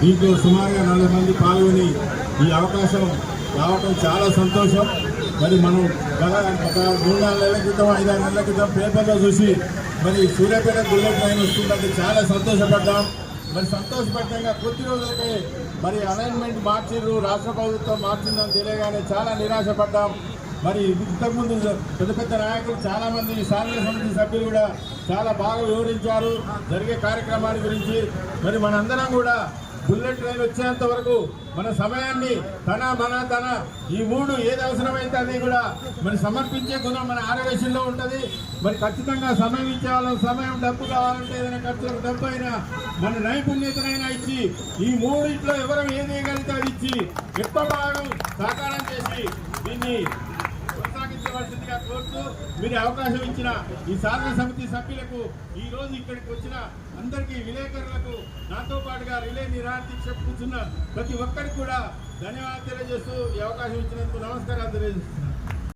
దీంట్లో సుమారుగా 40 మంది పాల్గొని ఈ అవకాశం రావటం చాలా సంతోషం. మరి మనం గత ఒక 3-4 నెలల క్రితం 5-6 నెలల క్రితం పేపర్లో చూసి మరి సూర్యాపేట బుల్లెట్ ట్రైన్ వస్తుందంటే చాలా సంతోషపడ్డాం. మరి సంతోషపడ్డంగా కొద్ది రోజులకే మరి అలైన్మెంట్ మార్చిర్రు, రాష్ట్ర ప్రభుత్వం మార్చిందని తెలియగానే చాలా నిరాశపడ్డాం. మరి ఇంతకుముందు పెద్ద పెద్ద నాయకులు చాలామంది శాసన సమితి సభ్యులు కూడా చాలా బాగా వివరించారు జరిగే కార్యక్రమాల గురించి. మరి మనందరం కూడా బుల్లెట్ ట్రైన్ వచ్చేంత వరకు మన సమయాన్ని తన ఈ 3 ఏది అవసరమైతే అది కూడా మరి సమర్పించే గుణం మన ఆరోగ్యంలో ఉంటుంది. మరి ఖచ్చితంగా సమయం ఇచ్చే వాళ్ళం, సమయం డబ్బు కావాలంటే ఏదైనా ఖర్చులకు డబ్బు అయినా మన నైపుణ్యతనైనా ఇచ్చి ఈ 3 ఎవరు ఏది వేయగలిగితే అది ఇచ్చి ఎక్కువ భాగం సహకారం చేసి దీన్ని కొనసాగించవలసిందిగా కోరుతూ మీరు అవకాశం ఇచ్చిన ఈ శాసన సమితి సభ్యులకు, ఈ రోజు ఇక్కడికి వచ్చిన అందరికీ విలేకరులకు, నాతో పాటుగా రిలే నిరాదీక్ష కూర్చున్న ప్రతి ఒక్కరికి కూడా ధన్యవాదాలు తెలియజేస్తూ ఈ అవకాశం ఇచ్చినందుకు నమస్కారాలు తెలియజేస్తున్నాను.